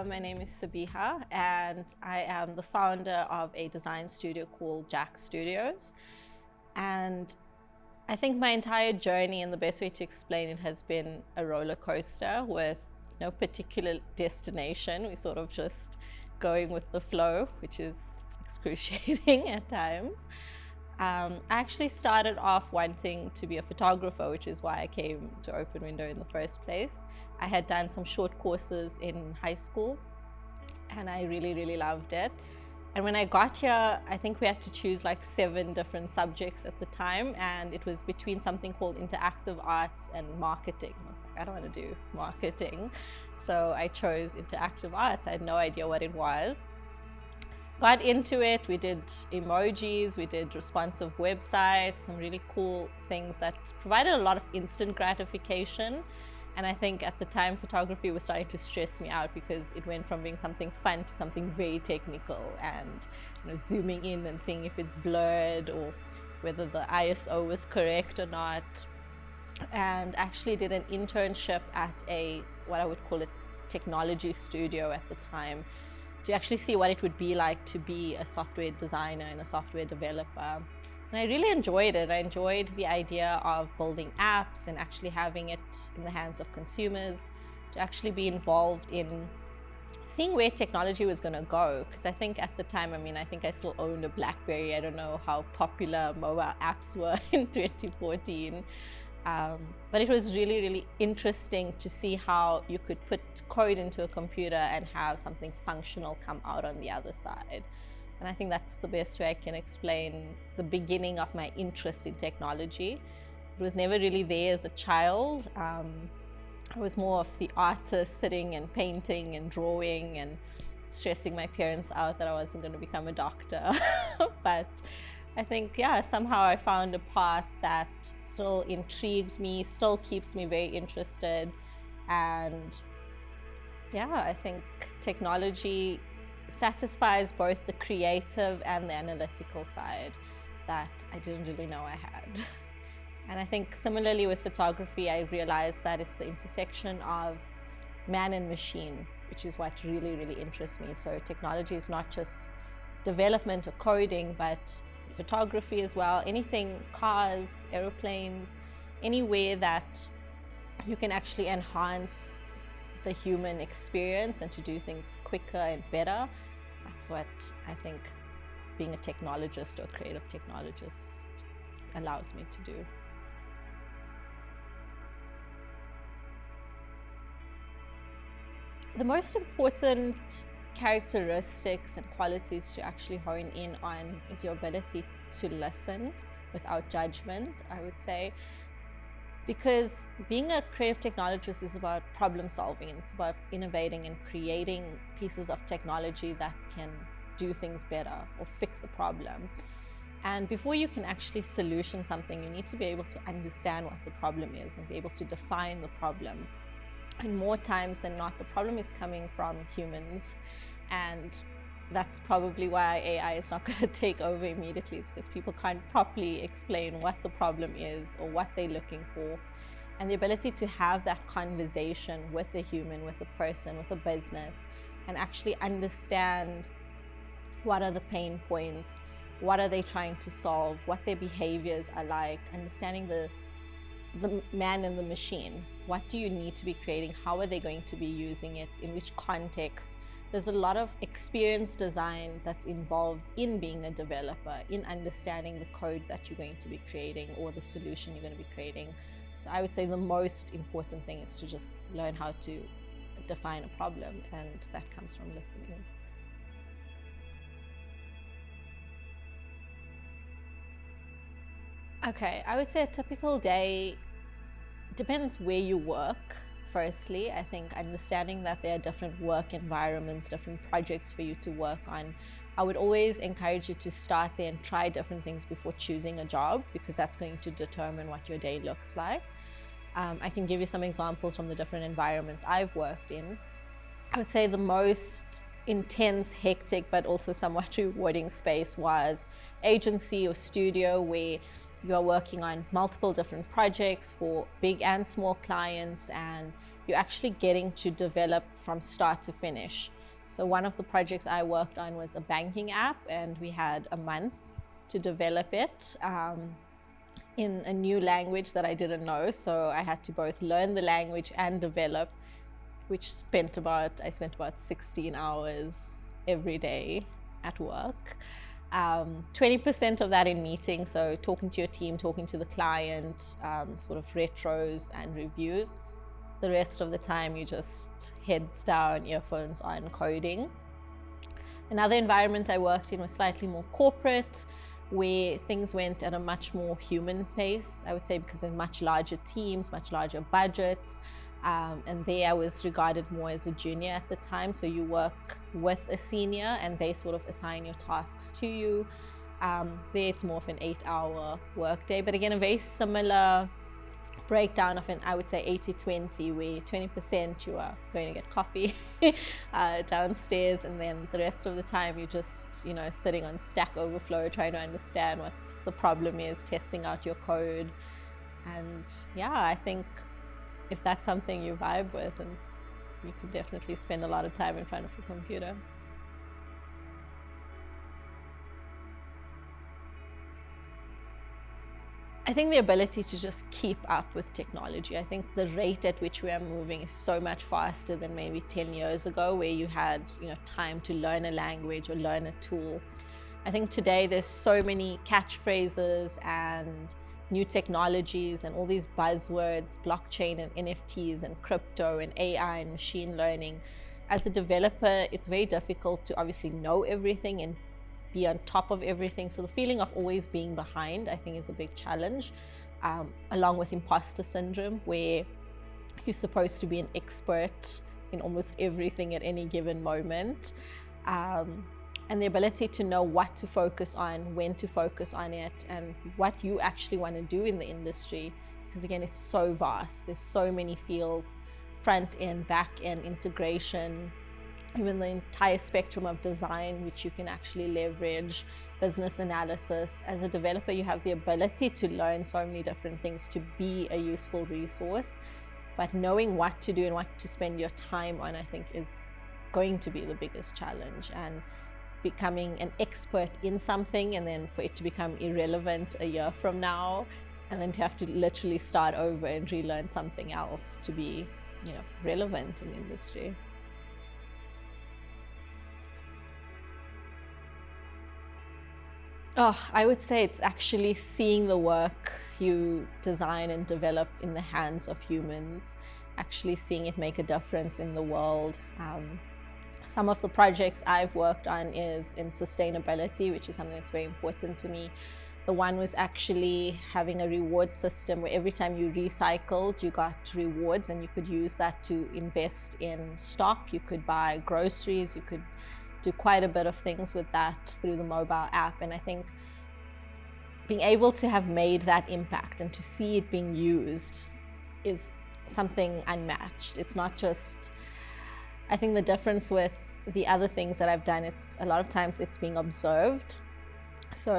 My name is Sabeeha, and I am the founder of a design studio called Jack Studios. And I think my entire journey, and the best way to explain it, has been a roller coaster with no particular destination. We're sort of just going with the flow, which is excruciating at times. I actually started off wanting to be a photographer, which is why I came to Open Window in the first place. I had done some short courses in high school and I really loved it. And when I got here, I think we had to choose like 7 different subjects at the time, and it was between something called interactive arts and marketing. I was like, I don't want to do marketing. So I chose interactive arts. I had no idea what it was. Got into it, we did emojis, we did responsive websites, some really cool things that provided a lot of instant gratification. And I think at the time, photography was starting to stress me out because it went from being something fun to something very technical, and zooming in and seeing if it's blurred or whether the ISO was correct or not. And actually did an internship at what I would call a technology studio at the time, to actually see what it would be like to be a software designer and a software developer. And I really enjoyed it. I enjoyed the idea of building apps and actually having it in the hands of consumers, to actually be involved in seeing where technology was going to go. Because I think at the time, I think I still owned a BlackBerry. I don't know how popular mobile apps were in 2014. But it was really interesting to see how you could put code into a computer and have something functional come out on the other side. And I think that's the best way I can explain the beginning of my interest in technology. It was never really there as a child. I was more of the artist, sitting and painting and drawing and stressing my parents out that I wasn't going to become a doctor. But I think, somehow I found a path that still intrigued me, still keeps me very interested. And I think technology satisfies both the creative and the analytical side that I didn't really know I had. And I think similarly with photography, I realized that it's the intersection of man and machine, which is what really interests me. So technology is not just development or coding, but photography as well. Anything, cars, aeroplanes, anywhere that you can actually enhance the human experience and to do things quicker and better. That's what I think being a technologist or a creative technologist allows me to do. The most important characteristics and qualities to actually hone in on is your ability to listen without judgment, I would say. Because being a creative technologist is about problem solving, and it's about innovating and creating pieces of technology that can do things better or fix a problem. And before you can actually solution something, you need to be able to understand what the problem is and be able to define the problem. And more times than not, the problem is coming from humans. And that's probably why AI is not going to take over immediately, is because people can't properly explain what the problem is or what they're looking for. And the ability to have that conversation with a human, with a person, with a business, and actually understand what are the pain points, what are they trying to solve, what their behaviors are like, understanding the man and the machine. What do you need to be creating? How are they going to be using it? In which context? There's a lot of experience design that's involved in being a developer, in understanding the code that you're going to be creating or the solution you're going to be creating. So I would say the most important thing is to just learn how to define a problem, and that comes from listening. Okay, I would say a typical day depends where you work. Firstly, I think understanding that there are different work environments, different projects for you to work on. I would always encourage you to start there and try different things before choosing a job, because that's going to determine what your day looks like. I can give you some examples from the different environments I've worked in. I would say the most intense, hectic, but also somewhat rewarding space was agency or studio, where you are working on multiple different projects for big and small clients, and you're actually getting to develop from start to finish. So one of the projects I worked on was a banking app, and we had a month to develop it in a new language that I didn't know. So I had to both learn the language and develop, which I spent about 16 hours every day at work. 20% of that in meetings, so talking to your team, talking to the client, sort of retros and reviews. The rest of the time you just heads down, earphones on, coding. Another environment I worked in was slightly more corporate, where things went at a much more human pace, I would say, because in much larger teams, much larger budgets. And there I was regarded more as a junior at the time. So you work with a senior and they sort of assign your tasks to you. There it's more of an 8-hour workday, but again, a very similar breakdown of I would say 80-20, where 20% you are going to get coffee downstairs, and then the rest of the time you're just, sitting on Stack Overflow, trying to understand what the problem is, testing out your code. And yeah, I think if that's something you vibe with, and you can definitely spend a lot of time in front of a computer. I think the ability to just keep up with technology. I think the rate at which we are moving is so much faster than maybe 10 years ago, where you had time to learn a language or learn a tool. I think today there's so many catchphrases and new technologies and all these buzzwords, blockchain and NFTs and crypto and AI and machine learning. As a developer, it's very difficult to obviously know everything and be on top of everything. So the feeling of always being behind, I think, is a big challenge, along with imposter syndrome, where you're supposed to be an expert in almost everything at any given moment. And the ability to know what to focus on, when to focus on it, and what you actually want to do in the industry. Because again, it's so vast. There's so many fields, front end, back end, integration, even the entire spectrum of design, which you can actually leverage, business analysis. As a developer, you have the ability to learn so many different things to be a useful resource, but knowing what to do and what to spend your time on, I think, is going to be the biggest challenge. And becoming an expert in something, and then for it to become irrelevant a year from now, and then to have to literally start over and relearn something else to be, relevant in the industry. Oh, I would say it's actually seeing the work you design and develop in the hands of humans, actually seeing it make a difference in the world. Some of the projects I've worked on is in sustainability, which is something that's very important to me. The one was actually having a reward system where every time you recycled, you got rewards, and you could use that to invest in stock. You could buy groceries, you could do quite a bit of things with that through the mobile app. And I think being able to have made that impact and to see it being used is something unmatched. It's not just, I think the difference with the other things that I've done, it's a lot of times it's being observed. So,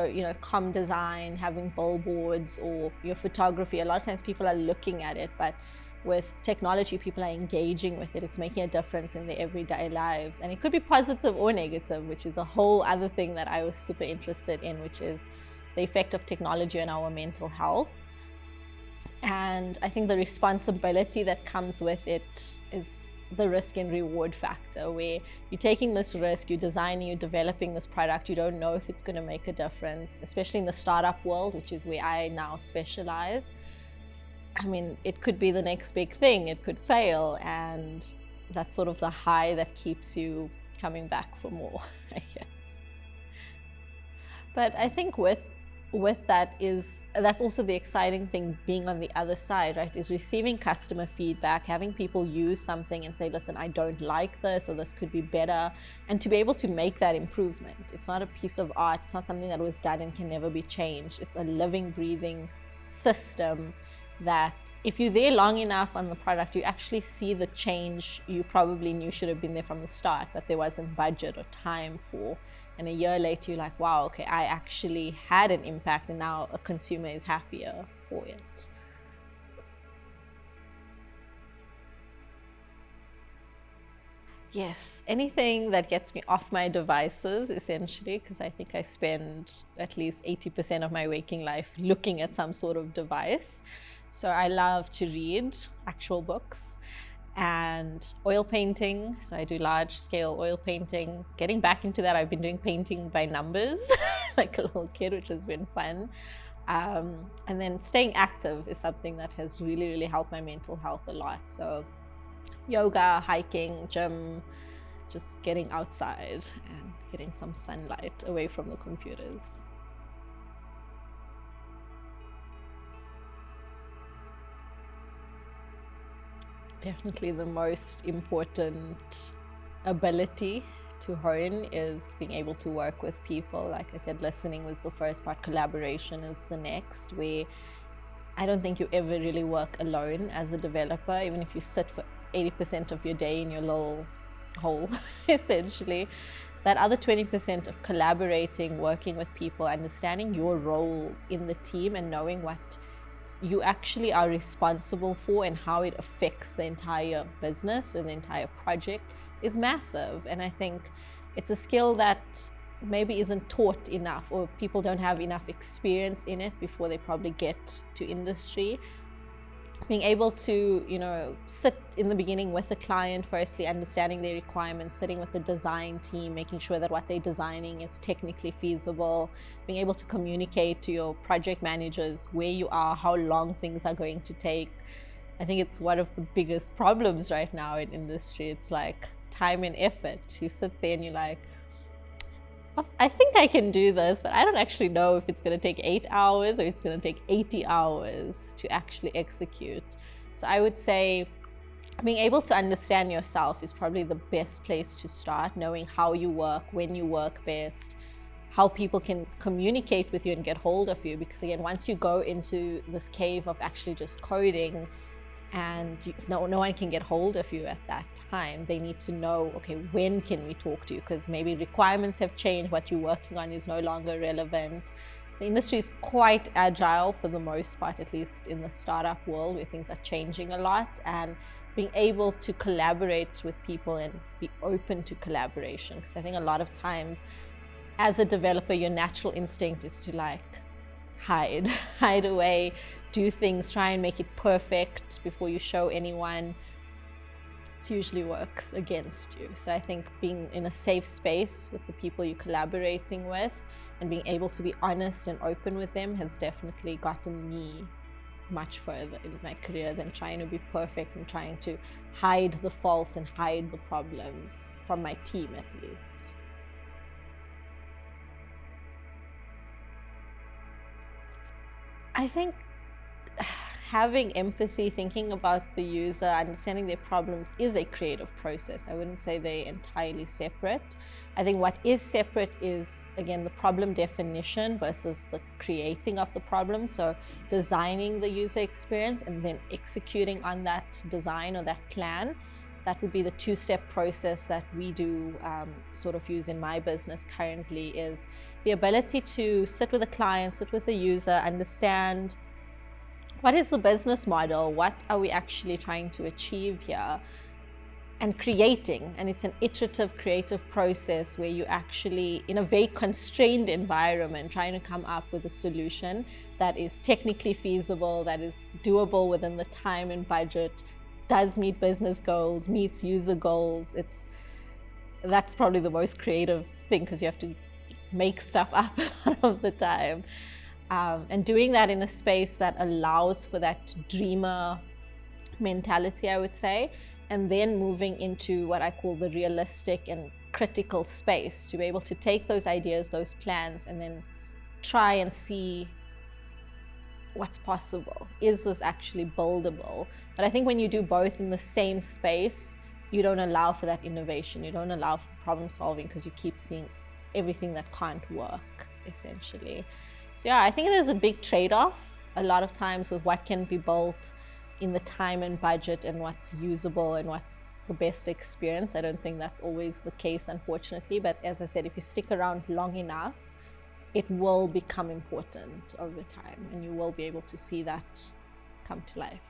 comm design, having billboards, or your photography, a lot of times people are looking at it, but with technology, people are engaging with it. It's making a difference in their everyday lives. And it could be positive or negative, which is a whole other thing that I was super interested in, which is the effect of technology on our mental health. And I think the responsibility that comes with it is the risk and reward factor, where you're taking this risk, you're designing, you're developing this product, you don't know if it's going to make a difference, especially in the startup world, which is where I now specialize. I mean, it could be the next big thing, it could fail, and that's sort of the high that keeps you coming back for more, I guess. But I think with that's also the exciting thing, being on the other side, right, is receiving customer feedback, having people use something and say, listen, I don't like this, or this could be better, and to be able to make that improvement. It's not a piece of art, it's not something that was done and can never be changed. It's a living, breathing system that if you're there long enough on the product, you actually see the change you probably knew should have been there from the start, but there wasn't budget or time for. And a year later, you're like, wow, okay, I actually had an impact, and now a consumer is happier for it. Yes, anything that gets me off my devices, essentially, because I think I spend at least 80% of my waking life looking at some sort of device. So I love to read actual books and oil painting. So I do large scale oil painting. Getting back into that, I've been doing painting by numbers like a little kid, which has been fun. And then staying active is something that has really, really helped my mental health a lot. So yoga, hiking, gym, just getting outside and getting some sunlight away from the computers. Definitely the most important ability to hone is being able to work with people. Like I said, listening was the first part, collaboration is the next, where I don't think you ever really work alone as a developer, even if you sit for 80% of your day in your little hole, essentially. That other 20% of collaborating, working with people, understanding your role in the team and knowing what you actually are responsible for and how it affects the entire business or the entire project is massive. And I think it's a skill that maybe isn't taught enough, or people don't have enough experience in it before they probably get to industry. Being able to, sit in the beginning with the client, firstly understanding their requirements, sitting with the design team, making sure that what they're designing is technically feasible, being able to communicate to your project managers where you are, how long things are going to take. I think it's one of the biggest problems right now in industry. It's like time and effort. You sit there and you're like, I think I can do this, but I don't actually know if it's going to take 8 hours or it's going to take 80 hours to actually execute. So I would say being able to understand yourself is probably the best place to start, knowing how you work, when you work best, how people can communicate with you and get hold of you. Because again, once you go into this cave of actually just coding, and no one can get hold of you at that time. They need to know, okay, when can we talk to you? Because maybe requirements have changed, what you're working on is no longer relevant. The industry is quite agile for the most part, at least in the startup world, where things are changing a lot, and being able to collaborate with people and be open to collaboration. Because I think a lot of times as a developer, your natural instinct is to hide away, do things, try and make it perfect before you show anyone. It usually works against you. So I think being in a safe space with the people you're collaborating with and being able to be honest and open with them has definitely gotten me much further in my career than trying to be perfect and trying to hide the faults and hide the problems from my team, at least. I think having empathy, thinking about the user, understanding their problems is a creative process. I wouldn't say they're entirely separate. I think what is separate is, again, the problem definition versus the creating of the problem. So designing the user experience and then executing on that design or that plan. That would be the two-step process that we do sort of use in my business currently, is the ability to sit with a client, sit with the user, understand what is the business model, what are we actually trying to achieve here, and creating. And it's an iterative creative process where you actually, in a very constrained environment, trying to come up with a solution that is technically feasible, that is doable within the time and budget, does meet business goals, meets user goals. That's probably the most creative thing, because you have to make stuff up a lot of the time. And doing that in a space that allows for that dreamer mentality, I would say, and then moving into what I call the realistic and critical space, to be able to take those ideas, those plans, and then try and see what's possible. Is this actually buildable? But I think when you do both in the same space, you don't allow for that innovation. You don't allow for the problem solving, because you keep seeing everything that can't work, essentially. So yeah, I think there's a big trade-off a lot of times with what can be built in the time and budget and what's usable and what's the best experience. I don't think that's always the case, unfortunately. But as I said, if you stick around long enough, it will become important over time, and you will be able to see that come to life.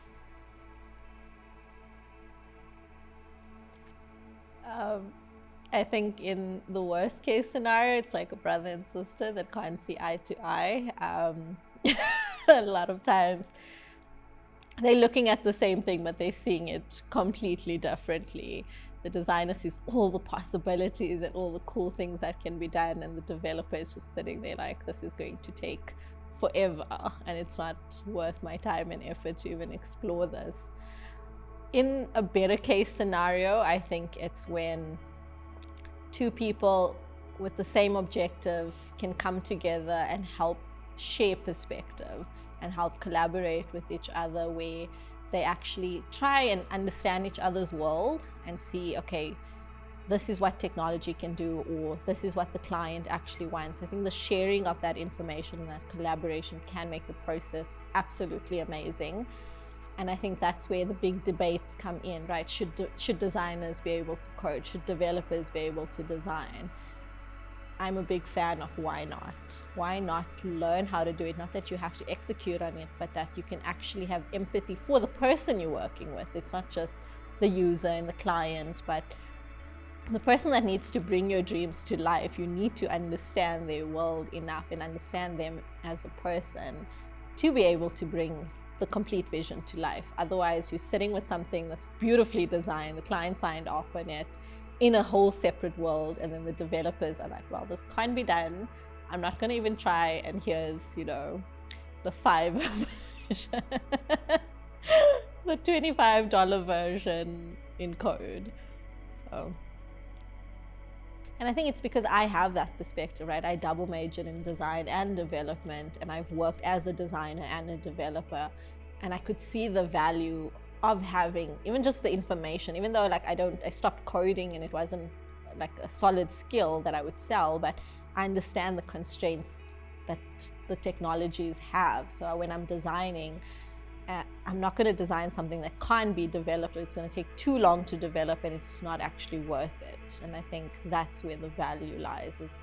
Um, I think in the worst case scenario, it's like a brother and sister that can't see eye to eye. A lot of times they're looking at the same thing, but they're seeing it completely differently. The designer sees all the possibilities and all the cool things that can be done, and the developer is just sitting there like, this is going to take forever, and it's not worth my time and effort to even explore this. In a better case scenario, I think it's when two people with the same objective can come together and help share perspective and help collaborate with each other, where they actually try and understand each other's world and see, okay, this is what technology can do, or this is what the client actually wants. I think the sharing of that information and that collaboration can make the process absolutely amazing. And I think that's where the big debates come in, right? Should designers be able to code? Should developers be able to design? I'm a big fan of why not? Why not learn how to do it? Not that you have to execute on it, but that you can actually have empathy for the person you're working with. It's not just the user and the client, but the person that needs to bring your dreams to life. You need to understand their world enough and understand them as a person to be able to bring the complete vision to life. Otherwise, you're sitting with something that's beautifully designed, the client signed off on it, in a whole separate world, and then the developers are like, well, this can't be done, I'm not going to even try, and here's, you know, the 5 version, the $25 version in code. So, and I think it's because I have that perspective, right? I double majored in design and development, and I've worked as a designer and a developer, and I could see the value of having even just the information, even though like I stopped coding and it wasn't like a solid skill that I would sell, but I understand the constraints that the technologies have. So when I'm designing, I'm not going to design something that can't be developed, or it's going to take too long to develop and it's not actually worth it. And I think that's where the value lies, is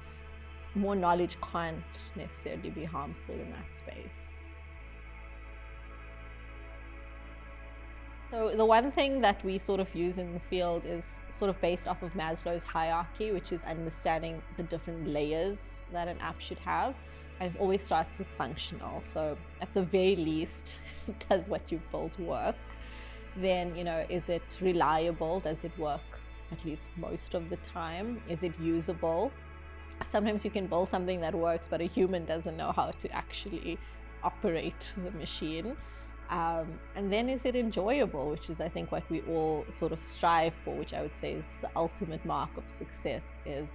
more knowledge can't necessarily be harmful in that space. So the one thing that we sort of use in the field is sort of based off of Maslow's hierarchy, which is understanding the different layers that an app should have. And it always starts with functional. So at the very least, does what you've built work? Then, you know, is it reliable? Does it work at least most of the time? Is it usable? Sometimes you can build something that works, but a human doesn't know how to actually operate the machine. And then is it enjoyable, which is I think what we all sort of strive for, which I would say is the ultimate mark of success, is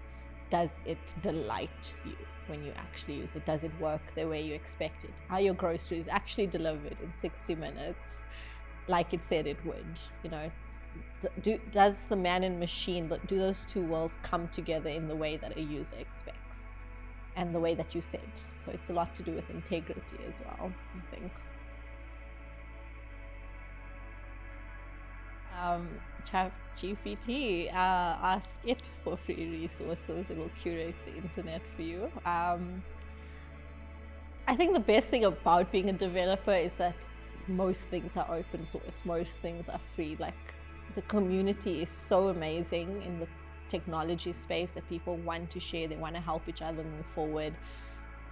does it delight you when you actually use it? Does it work the way you expect it? Are your groceries actually delivered in 60 minutes like it said it would? You know, does the man and machine, do those two worlds come together in the way that a user expects and the way that you said? So it's a lot to do with integrity as well, I think. ChatGPT, ask it for free resources. It will curate the internet for you. I think the best thing about being a developer is that most things are open source, most things are free. Like, the community is so amazing in the technology space that people want to share, they want to help each other move forward.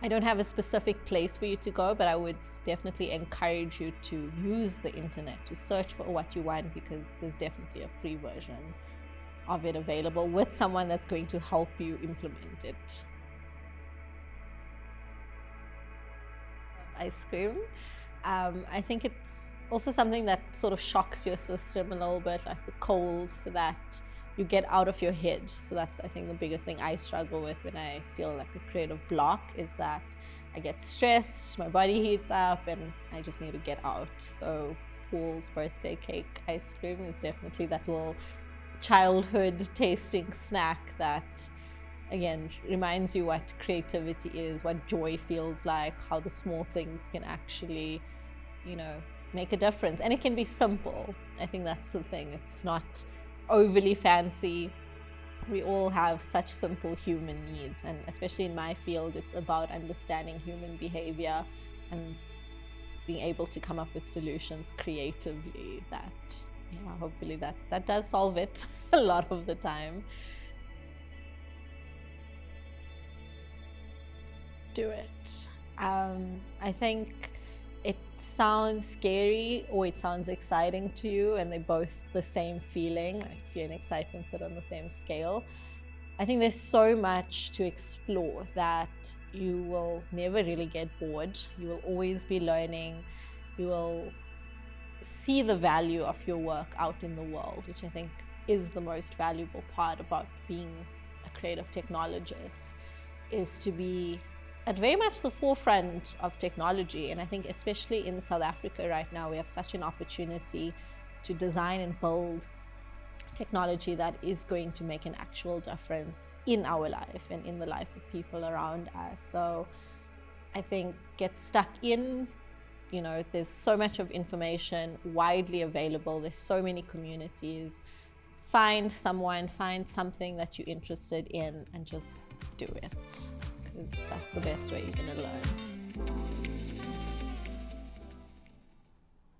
I don't have a specific place for you to go, but I would definitely encourage you to use the internet to search for what you want, because there's definitely a free version of it available with someone that's going to help you implement it. Ice cream. I think it's also something that sort of shocks your system a little bit, like the cold, so that you get out of your head. So that's, I think, the biggest thing I struggle with when I feel like a creative block, is that I get stressed, my body heats up, and I just need to get out. So Paul's birthday cake ice cream is definitely that little childhood tasting snack that, again, reminds you what creativity is, what joy feels like, how the small things can actually, you know, make a difference. And it can be simple. I think that's the thing. It's not overly fancy. We all have such simple human needs, and especially in my field, it's about understanding human behavior and being able to come up with solutions creatively that yeah, hopefully that does solve it a lot of the time. Do it. I think it sounds scary or it sounds exciting to you, and they're both the same feeling, like fear and excitement sit on the same scale. I think there's so much to explore that you will never really get bored. You will always be learning. You will see the value of your work out in the world, which I think is the most valuable part about being a creative technologist, is to be at very much the forefront of technology. And I think especially in South Africa right now, we have such an opportunity to design and build technology that is going to make an actual difference in our life and in the life of people around us. So I think get stuck in, there's so much of information widely available. There's so many communities. Find someone, find something that you're interested in and just do it, because that's the best way you're going to learn.